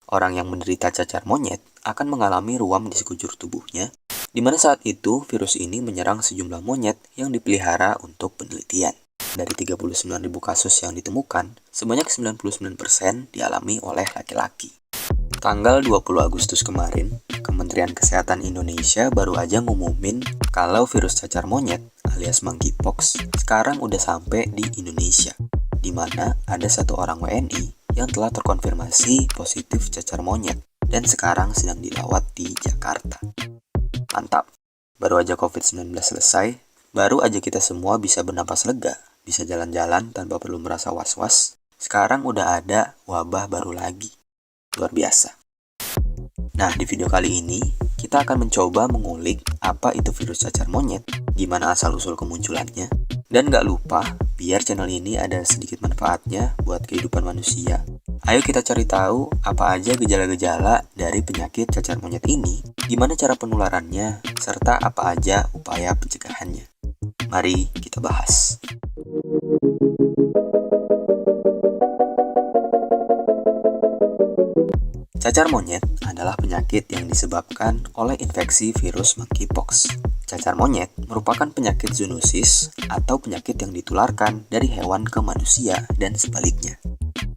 Orang yang menderita cacar monyet akan mengalami ruam di sekujur tubuhnya, di mana saat itu virus ini menyerang sejumlah monyet yang dipelihara untuk penelitian. Dari 39.000 kasus yang ditemukan, sebanyak 99% dialami oleh laki-laki. Tanggal 20 Agustus kemarin, Kementerian Kesehatan Indonesia baru aja ngumumin kalau virus cacar monyet alias monkeypox sekarang udah sampai di Indonesia, di mana ada satu orang WNI yang telah terkonfirmasi positif cacar monyet dan sekarang sedang dirawat di Jakarta. Mantap, baru aja COVID-19 selesai, baru aja kita semua bisa bernapas lega, bisa jalan-jalan tanpa perlu merasa was-was, sekarang udah ada wabah baru lagi. Luar biasa. Nah, di video kali ini, kita akan mencoba mengulik apa itu virus cacar monyet, gimana asal-usul kemunculannya, dan gak lupa, biar channel ini ada sedikit manfaatnya buat kehidupan manusia. Ayo kita cari tahu apa aja gejala-gejala dari penyakit cacar monyet ini, gimana cara penularannya, serta apa aja upaya pencegahannya. Mari kita bahas. Cacar monyet adalah penyakit yang disebabkan oleh infeksi virus monkeypox. Cacar monyet merupakan penyakit zoonosis atau penyakit yang ditularkan dari hewan ke manusia dan sebaliknya.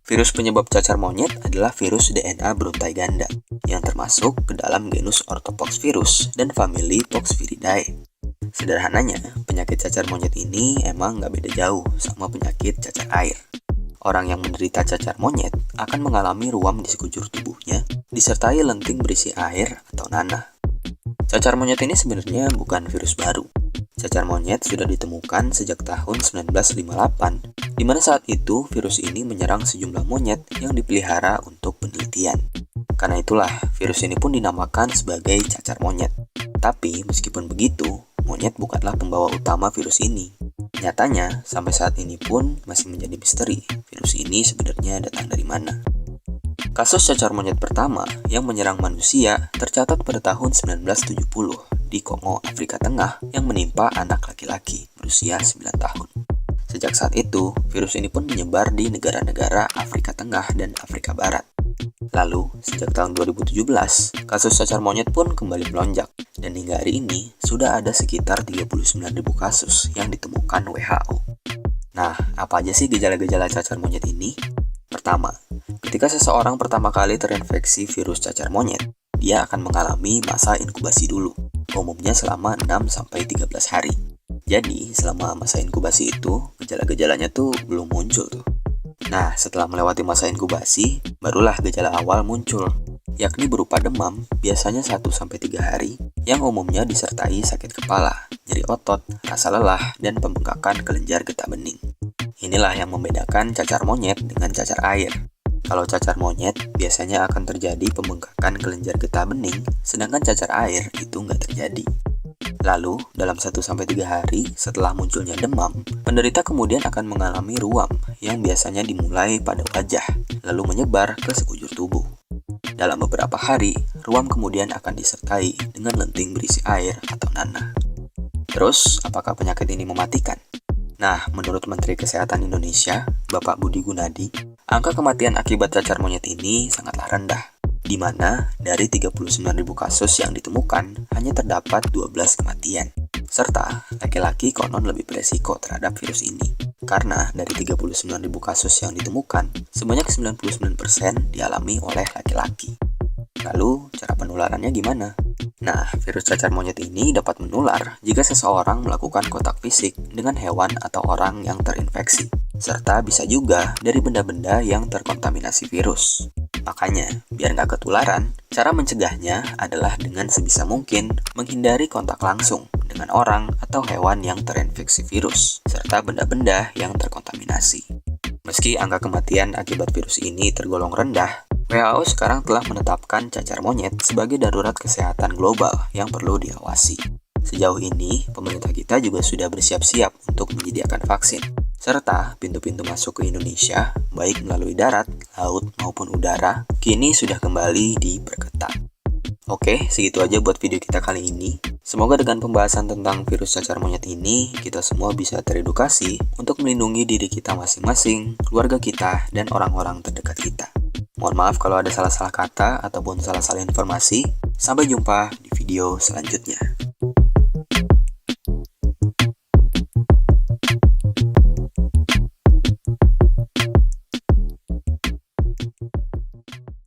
Virus penyebab cacar monyet adalah virus DNA berontai ganda yang termasuk ke dalam genus Orthopoxvirus dan famili Poxviridae. Sederhananya, penyakit cacar monyet ini emang nggak beda jauh sama penyakit cacar air. Orang yang menderita cacar monyet akan mengalami ruam di sekujur tubuhnya, disertai lenting berisi air atau nanah. Cacar monyet ini sebenarnya bukan virus baru. Cacar monyet sudah ditemukan sejak tahun 1958, di mana saat itu virus ini menyerang sejumlah monyet yang dipelihara untuk penelitian. Karena itulah, virus ini pun dinamakan sebagai cacar monyet. Tapi, meskipun begitu, monyet bukanlah pembawa utama virus ini. Nyatanya, sampai saat ini pun masih menjadi misteri virus ini sebenarnya datang dari mana. Kasus cacar monyet pertama yang menyerang manusia tercatat pada tahun 1970 di Kongo, Afrika Tengah yang menimpa anak laki-laki berusia 9 tahun. Sejak saat itu, virus ini pun menyebar di negara-negara Afrika Tengah dan Afrika Barat. Lalu, sejak tahun 2017, kasus cacar monyet pun kembali melonjak, dan hingga hari ini sudah ada sekitar 39.000 kasus yang ditemukan WHO. Nah, apa aja sih gejala-gejala cacar monyet ini? Pertama, ketika seseorang pertama kali terinfeksi virus cacar monyet, dia akan mengalami masa inkubasi dulu, umumnya selama 6-13 hari. Jadi, selama masa inkubasi itu, gejala-gejalanya tuh belum muncul tuh. Nah, setelah melewati masa inkubasi, barulah gejala awal muncul, yakni berupa demam, biasanya 1-3 hari, yang umumnya disertai sakit kepala, nyeri otot, rasa lelah, dan pembengkakan kelenjar getah bening. Inilah yang membedakan cacar monyet dengan cacar air. Kalau cacar monyet, biasanya akan terjadi pembengkakan kelenjar getah bening, sedangkan cacar air itu nggak terjadi. Lalu, dalam 1-3 hari setelah munculnya demam, penderita kemudian akan mengalami ruam yang biasanya dimulai pada wajah, lalu menyebar ke sekujur tubuh. Dalam beberapa hari, ruam kemudian akan disertai dengan lenting berisi air atau nanah. Terus, apakah penyakit ini mematikan? Nah, menurut Menteri Kesehatan Indonesia, Bapak Budi Gunadi, angka kematian akibat cacar monyet ini sangatlah rendah, di mana dari 39.000 kasus yang ditemukan, hanya terdapat 12 kematian. Serta, laki-laki konon lebih beresiko terhadap virus ini. Karena dari 39.000 kasus yang ditemukan, sebanyak 99% dialami oleh laki-laki. Lalu, cara penularannya gimana? Nah, virus cacar monyet ini dapat menular jika seseorang melakukan kontak fisik dengan hewan atau orang yang terinfeksi, serta bisa juga dari benda-benda yang terkontaminasi virus. Makanya, biar nggak ketularan, cara mencegahnya adalah dengan sebisa mungkin menghindari kontak langsung dengan orang atau hewan yang terinfeksi virus, serta benda-benda yang terkontaminasi. Meski angka kematian akibat virus ini tergolong rendah, WHO sekarang telah menetapkan cacar monyet sebagai darurat kesehatan global yang perlu diawasi. Sejauh ini, pemerintah kita juga sudah bersiap-siap untuk menyediakan vaksin, serta pintu-pintu masuk ke Indonesia, baik melalui darat, laut, maupun udara, kini sudah kembali diperketat. Oke, segitu aja buat video kita kali ini. Semoga dengan pembahasan tentang virus cacar monyet ini, kita semua bisa teredukasi untuk melindungi diri kita masing-masing, keluarga kita, dan orang-orang terdekat kita. Mohon maaf kalau ada salah-salah kata ataupun salah-salah informasi. Sampai jumpa di video selanjutnya.